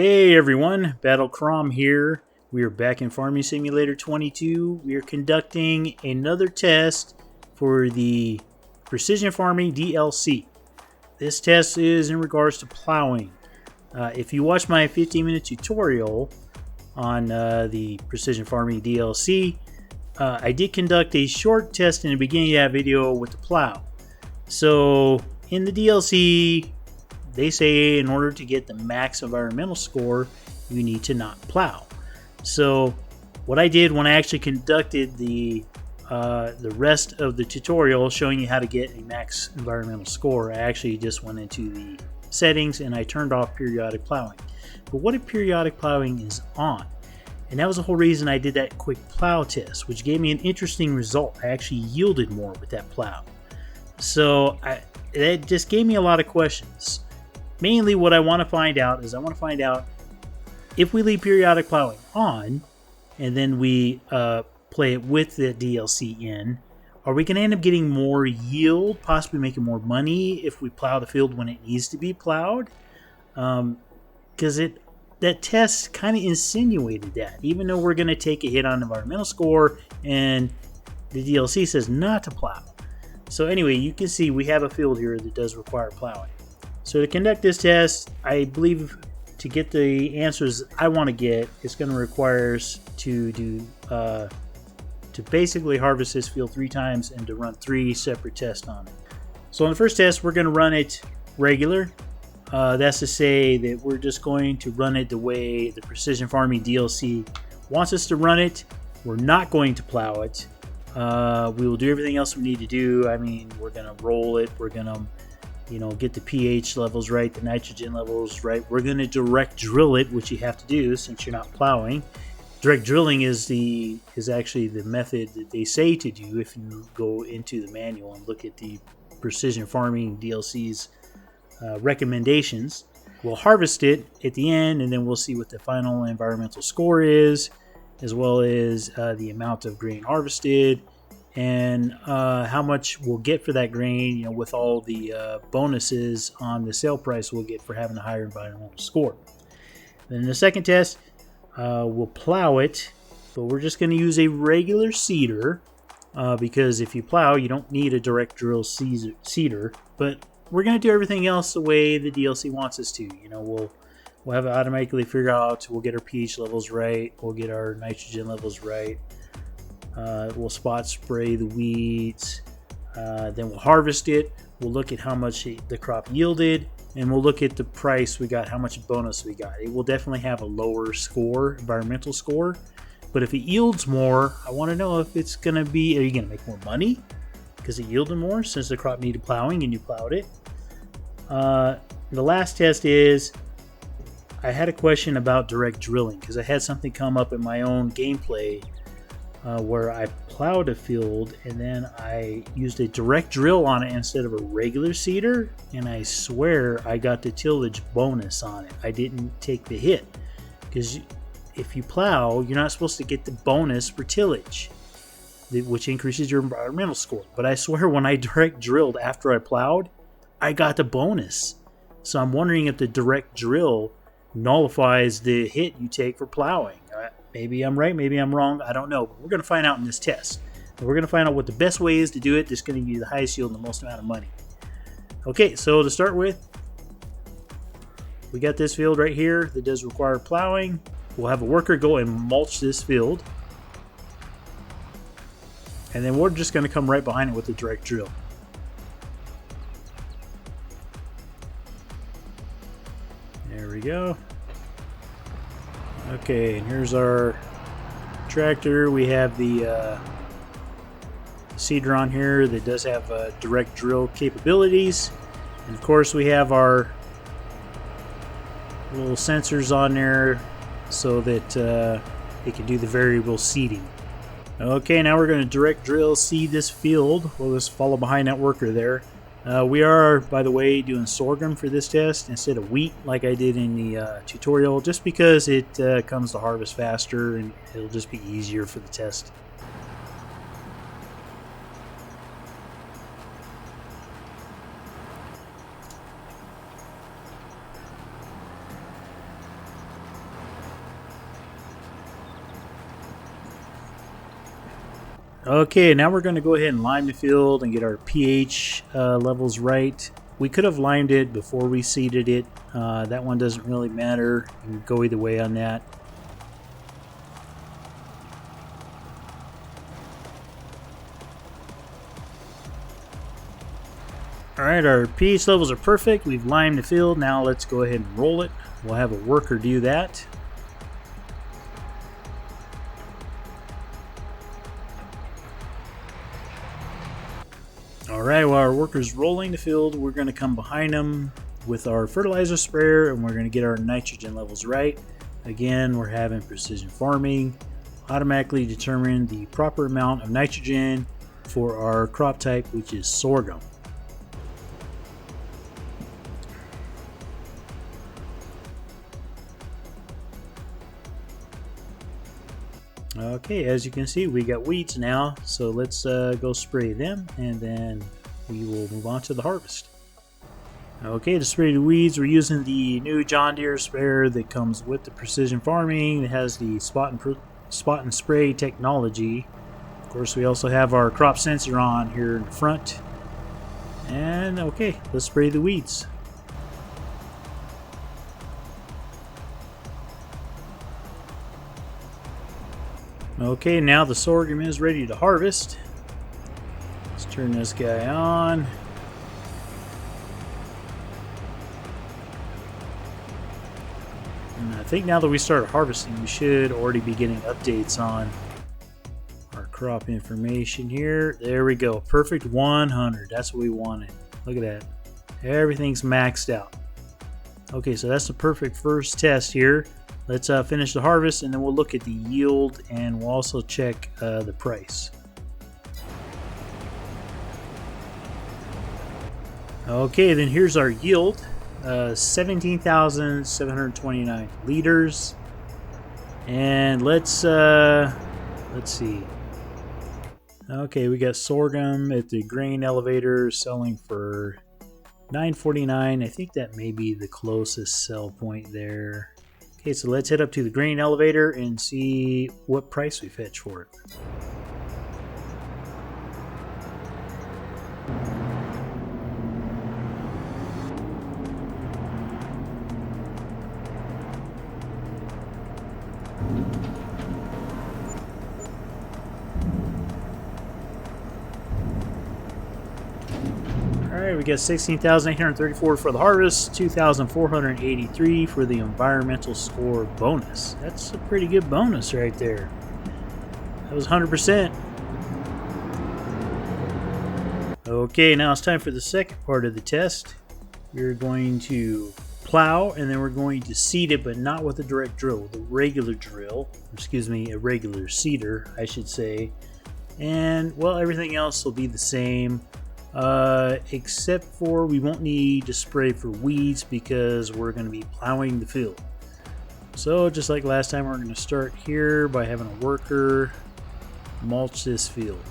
Hey everyone, Battle Crom here. We are back in Farming Simulator 22. We are conducting another test for the Precision Farming DLC. This test is in regards to plowing. If you watch my 15-minute tutorial on the Precision Farming DLC, I did conduct a short test in the beginning of that video with the plow. So in the DLC, they say in order to get the max environmental score, you need to not plow. So what I did when I actually conducted the rest of the tutorial showing you how to get a max environmental score, I actually just went into the settings and I turned off periodic plowing. But what if periodic plowing is on? And that was the whole reason I did that quick plow test, which gave me an interesting result. I actually yielded more with that plow. So it just gave me a lot of questions. Mainly what I want to find out is if we leave periodic plowing on and then we play it with the DLC in, are we going to end up getting more yield, possibly making more money if we plow the field when it needs to be plowed? Because that test kind of insinuated that, even though we're going to take a hit on environmental score and the DLC says not to plow. So anyway, you can see we have a field here that does require plowing. So to conduct this test, I believe to get the answers I want to get, it's going to require us to basically harvest this field 3 times and to run 3 separate tests on it. So on the first test, we're going to run it regular. That's to say that we're just going to run it the way the Precision Farming DLC wants us to run it. We're not going to plow it. We will do everything else we need to do. I mean, we're going to roll it. We're going to get the pH levels right, the nitrogen levels right. We're going to direct drill it, which you have to do since you're not plowing. Direct drilling is actually the method that they say to do if you go into the manual and look at the Precision Farming DLC's recommendations. We'll harvest it at the end, and then we'll see what the final environmental score is, as well as the amount of grain harvested, and how much we'll get for that grain, with all the bonuses on the sale price we'll get for having a higher environmental score. Then in the second test, we'll plow it, but we're just going to use a regular seeder because if you plow, you don't need a direct drill seeder. But we're going to do everything else the way the DLC wants us to. We'll have it automatically figure out. We'll get our pH levels right. We'll get our nitrogen levels right. We'll spot spray the weeds. Then we'll harvest it. We'll look at how much the crop yielded, and we'll look at the price we got, how much bonus we got. It will definitely have a lower score, environmental score. But if it yields more, I want to know if it's going to be, are you going to make more money because it yielded more since the crop needed plowing and you plowed it? The last test is, I had a question about direct drilling because I had something come up in my own gameplay where I plowed a field and then I used a direct drill on it instead of a regular seeder, and I swear I got the tillage bonus on it. I didn't take the hit because if you plow, you're not supposed to get the bonus for tillage, which increases your environmental score. But I swear when I direct drilled after I plowed, I got the bonus. So I'm wondering if the direct drill nullifies the hit you take for plowing. Maybe I'm right, maybe I'm wrong, I don't know. But we're going to find out in this test. And we're going to find out what the best way is to do it that's going to give you the highest yield and the most amount of money. Okay, so to start with, we got this field right here that does require plowing. We'll have a worker go and mulch this field. And then we're just going to come right behind it with a direct drill. There we go. Okay, and here's our tractor. We have the seeder on here that does have direct drill capabilities. And of course we have our little sensors on there so that it can do the variable seeding. Okay, now we're going to direct drill seed this field. We'll just follow behind that worker there. We are, by the way, doing sorghum for this test instead of wheat like I did in the tutorial, just because it comes to harvest faster and it'll just be easier for the test. Okay, now we're going to go ahead and lime the field and get our pH levels right. We could have limed it before we seeded it. That one doesn't really matter. You can go either way on that. Alright, our pH levels are perfect. We've limed the field. Now let's go ahead and roll it. We'll have a worker do that. Alright, while our worker's rolling the field, we're going to come behind them with our fertilizer sprayer and we're going to get our nitrogen levels right. Again, we're having precision farming automatically determine the proper amount of nitrogen for our crop type, which is sorghum. Okay, as you can see, we got weeds now, so let's go spray them and then we will move on to the harvest. Okay, to spray the weeds, we're using the new John Deere sprayer that comes with the Precision Farming. It has the spot and spray technology. Of course, we also have our crop sensor on here in the front. And okay, let's spray the weeds. Okay, now the sorghum is ready to harvest. Let's turn this guy on. And I think now that we started harvesting, we should already be getting updates on our crop information here. There we go. Perfect 100. That's what we wanted. Look at that. Everything's maxed out. Okay, so that's the perfect first test here. Let's finish the harvest and then we'll look at the yield and we'll also check the price. Okay, then here's our yield. 17,729 liters. And let's see. Okay, we got sorghum at the grain elevator selling for $9.49. I think that may be the closest sell point there. Okay, so let's head up to the grain elevator and see what price we fetch for it. Alright, we got 16,834 for the harvest, 2,483 for the environmental score bonus. That's a pretty good bonus right there. That was 100%. Okay, now it's time for the second part of the test. We're going to plow and then we're going to seed it, but not with a direct drill, with a regular drill. Excuse me, a regular seeder, I should say. And, well, everything else will be the same. Except for we won't need to spray for weeds because we're going to be plowing the field. So just like last time, we're going to start here by having a worker mulch this field.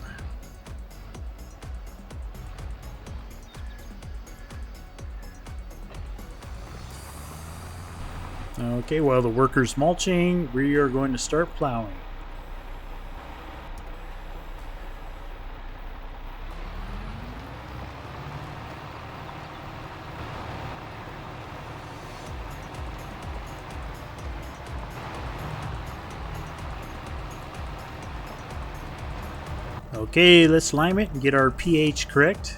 Okay, while the worker's mulching, we are going to start plowing. Okay, let's lime it and get our pH correct.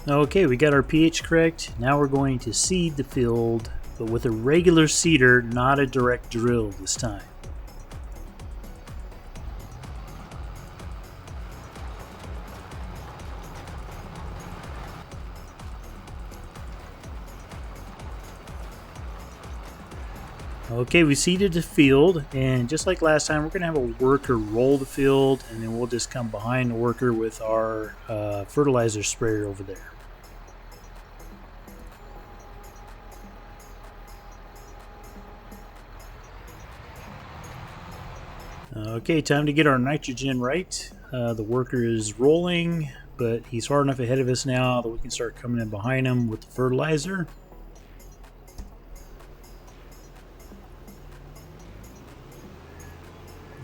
Okay, we got our pH correct. Now we're going to seed the field, but with a regular seeder, not a direct drill this time. Okay, we seeded the field, and just like last time, we're going to have a worker roll the field, and then we'll just come behind the worker with our fertilizer sprayer over there. Okay, time to get our nitrogen right. The worker is rolling. but he's far enough ahead of us now that we can start coming in behind him with the fertilizer.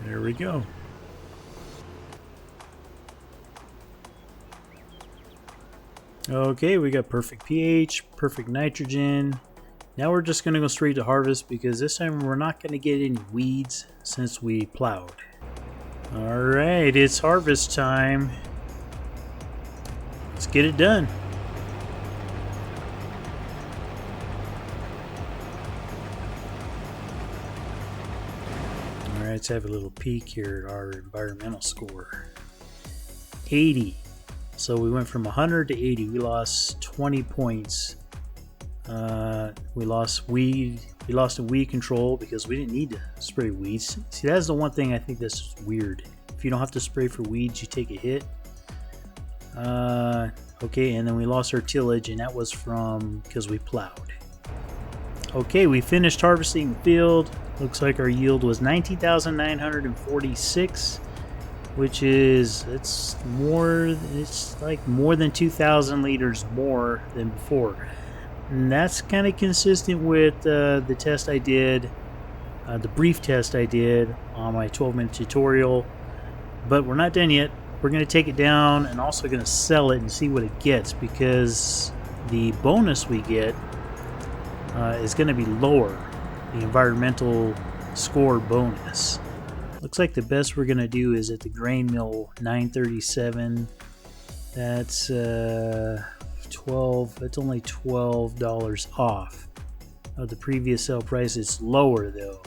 There we go. Okay, we got perfect pH, perfect nitrogen. Now we're just going to go straight to harvest because this time we're not going to get any weeds since we plowed. Alright, it's harvest time. Let's get it done. Alright, let's have a little peek here at our environmental score. 80. So we went from 100 to 80. We lost 20 points. We lost weed. We lost in weed control because we didn't need to spray weeds. See, that's the one thing I think that's weird. If you don't have to spray for weeds, you take a hit. Okay, and then we lost our tillage, and that was from because we plowed. Okay, we finished harvesting the field. Looks like our yield was 19,946, which is it's like more than 2,000 liters more than before. And that's kind of consistent with the test I did, the brief test I did on my 12-minute tutorial. But we're not done yet. We're going to take it down and also going to sell it and see what it gets, because the bonus we get is going to be lower, the environmental score bonus. Looks like the best we're going to do is at the grain mill, 937. That's 12. That's only $12 off of the previous sale price. It's lower though,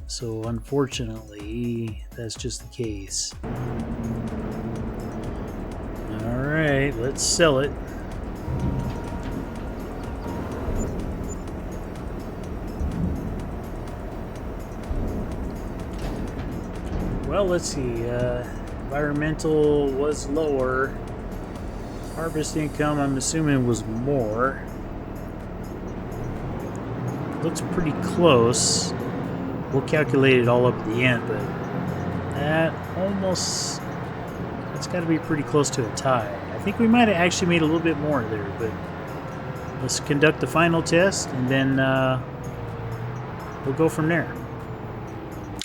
so unfortunately that's just the case. All right, let's sell it. Well, let's see. Environmental was lower. Harvest income, I'm assuming, was more. Looks pretty close. We'll calculate it all up at the end, but that's got to be pretty close to a tie. I think we might have actually made a little bit more there, but let's conduct the final test, and then we'll go from there.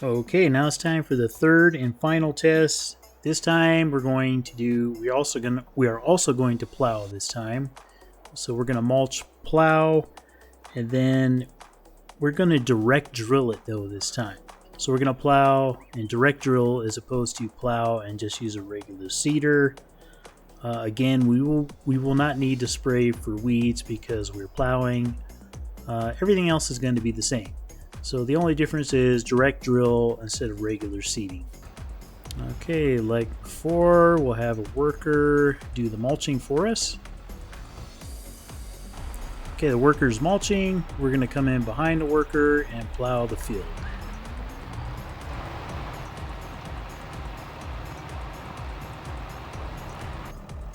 Okay, now it's time for the third and final test. This time we're going to do, we are also going to plow this time. So we're going to mulch, plow, and then we're going to direct drill it though this time. So we're going to plow and direct drill as opposed to plow and just use a regular seeder. Again, we will not need to spray for weeds because we're plowing. Everything else is going to be the same. So the only difference is direct drill instead of regular seeding. Okay, like before, we'll have a worker do the mulching for us. Okay, the worker's mulching. We're going to come in behind the worker and plow the field.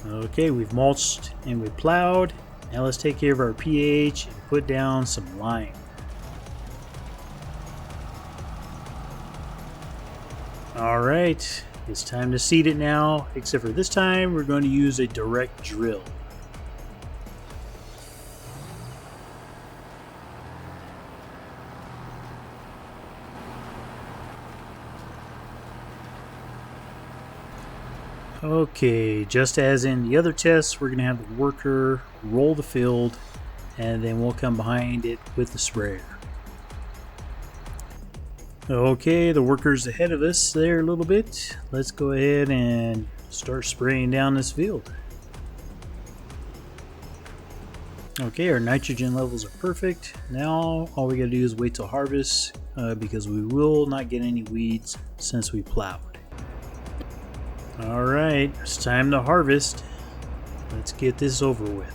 Okay, we've mulched and we plowed. Now let's take care of our pH and put down some lime. Alright, it's time to seed it now, except for this time we're going to use a direct drill. Okay, just as in the other tests, we're going to have the worker roll the field, and then we'll come behind it with the sprayer. Okay, the worker's ahead of us there a little bit. Let's go ahead and start spraying down this field. Okay, our nitrogen levels are perfect. Now all we gotta do is wait till harvest because we will not get any weeds since we plowed. Alright, it's time to harvest. Let's get this over with.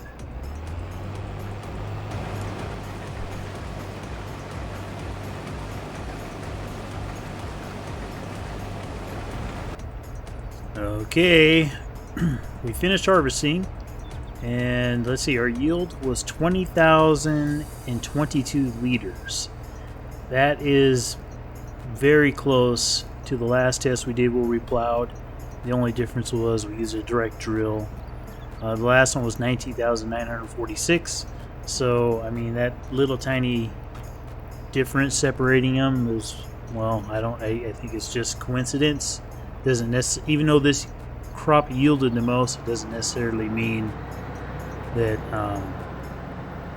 Okay, we finished harvesting, and let's see, our yield was 20,022 liters. That is very close to the last test we did where we plowed. The only difference was we used a direct drill. The last one was 19,946. So, I mean, that little tiny difference separating them is, well, I think it's just coincidence. Doesn't necessarily, even though this crop yielded the most, it doesn't necessarily mean that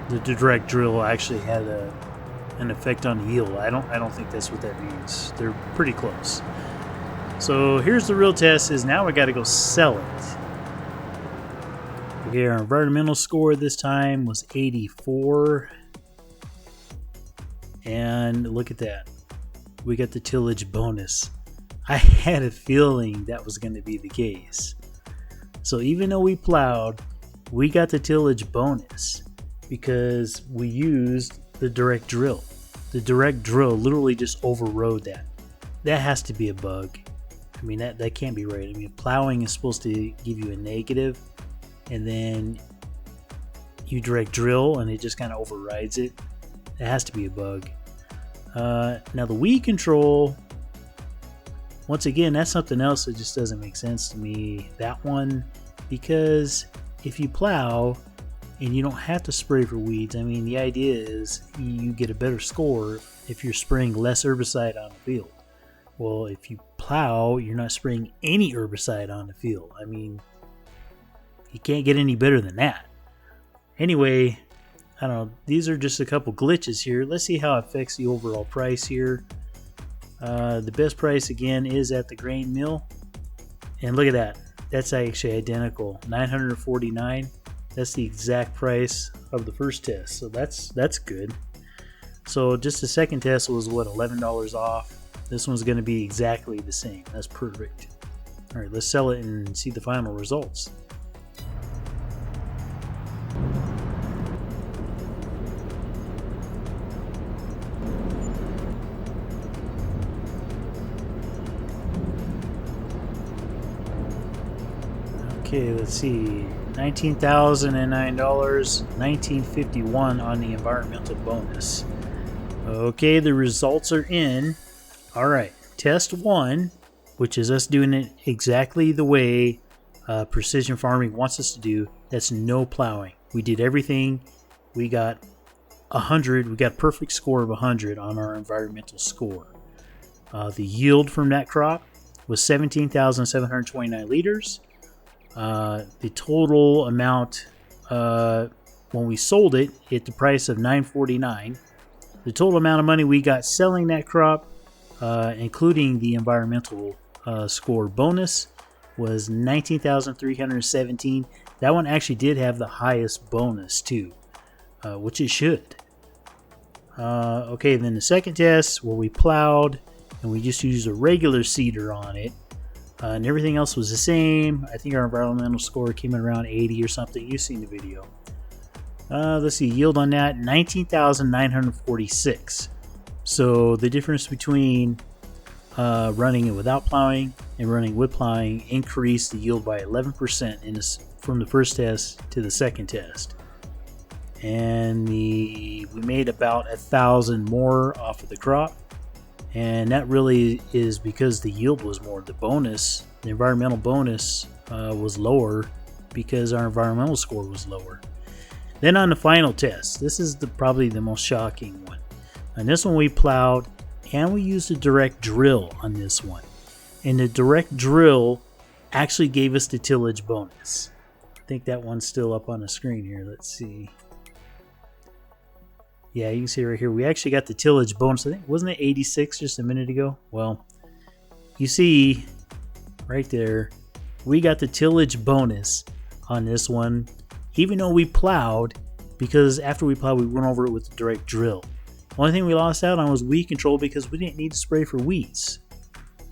the direct drill actually had an effect on yield. I don't think that's what that means. They're pretty close. So here's the real test: is now we got to go sell it. Okay, our environmental score this time was 84. And look at that. We got the tillage bonus. I had a feeling that was going to be the case. So even though we plowed, we got the tillage bonus because we used the direct drill. The direct drill literally just overrode that. That has to be a bug. I mean, that can't be right. I mean, plowing is supposed to give you a negative, and then you direct drill and it just kind of overrides it. It has to be a bug. Now the weed control, once again, that's something else that just doesn't make sense to me. That one, because if you plow and you don't have to spray for weeds, I mean, the idea is you get a better score if you're spraying less herbicide on the field. Well, if you plow, you're not spraying any herbicide on the field. I mean, you can't get any better than that. Anyway, I don't know. These are just a couple glitches here. Let's see how it affects the overall price here. The best price again is at the grain mill. And look at that. That's actually identical. $949. That's the exact price of the first test. So that's good. So just the second test was what, $11 off. This one's going to be exactly the same. That's perfect. All right, let's sell it and see the final results. Okay, let's see. $19,009, $1951 on the environmental bonus. Okay, the results are in. All right, test one, which is us doing it exactly the way Precision Farming wants us to do. That's no plowing. We did everything. We got 100. We got a perfect score of 100 on our environmental score. The yield from that crop was 17,729 liters. The total amount when we sold it at the price of $9.49. The total amount of money we got selling that crop, including the environmental score bonus, was $19,317. That one actually did have the highest bonus too, which it should. Okay, then the second test where we plowed and we just used a regular seeder on it, and everything else was the same. I think our environmental score came in around 80 or something. You've seen the video. Let's see, yield on that, 19,946. So the difference between running it without plowing and running with plowing increased the yield by 11% from the first test to the second test. And we made about 1,000 more off of the crop. And that really is because the yield was more. The bonus, the environmental bonus, was lower because our environmental score was lower. Then on the final test, this is probably the most shocking one. On this one we plowed and we used a direct drill on this one. And the direct drill actually gave us the tillage bonus. I think that one's still up on the screen here. Let's see. Yeah, you can see right here, we actually got the tillage bonus. I think, wasn't it 86 just a minute ago? Well, you see right there, we got the tillage bonus on this one, even though we plowed, because after we plowed, we went over it with the direct drill. Only thing we lost out on was weed control because we didn't need to spray for weeds.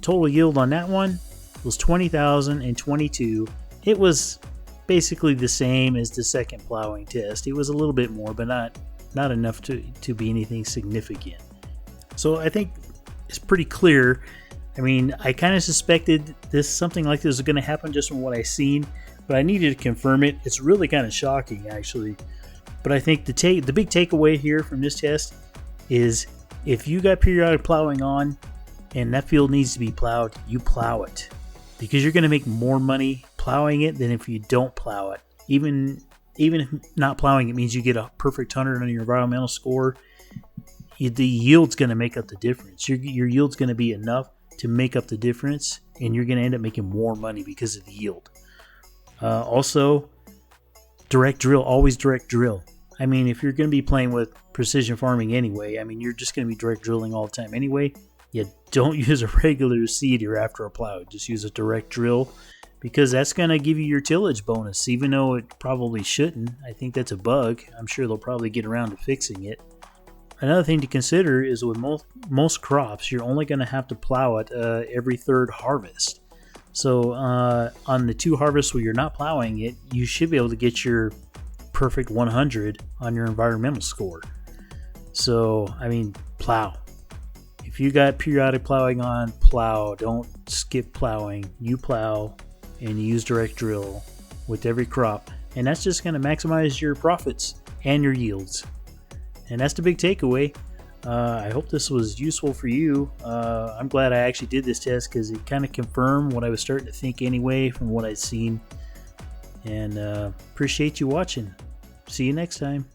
Total yield on that one was 20,022. It was basically the same as the second plowing test. It was a little bit more, but not enough to be anything significant. So I think it's pretty clear. I mean, I kind of suspected something like this was going to happen just from what I seen, but I needed to confirm it. It's really kind of shocking, actually. But I think the big takeaway here from this test is if you got periodic plowing on and that field needs to be plowed, you plow it, because you're going to make more money plowing it than if you don't plow it. even if not plowing, it means you get a perfect 100 on your environmental score. The yield's going to make up the difference. Your yield's going to be enough to make up the difference, and you're going to end up making more money because of the yield. Also, direct drill. Always direct drill. I mean, if you're going to be playing with precision farming anyway, I mean, you're just going to be direct drilling all the time anyway. You don't use a regular seeder after a plow. Just use a direct drill, because that's going to give you your tillage bonus, even though it probably shouldn't. I think that's a bug. I'm sure they'll probably get around to fixing it. Another thing to consider is with most crops, you're only going to have to plow it every third harvest. So on the 2 harvests where you're not plowing it, you should be able to get your perfect 100 on your environmental score. So, I mean, plow. If you got periodic plowing on, plow. Don't skip plowing. You plow and you use direct drill with every crop. And that's just going to maximize your profits and your yields. And that's the big takeaway. I hope this was useful for you. I'm glad I actually did this test because it kind of confirmed what I was starting to think anyway from what I'd seen. And appreciate you watching. See you next time.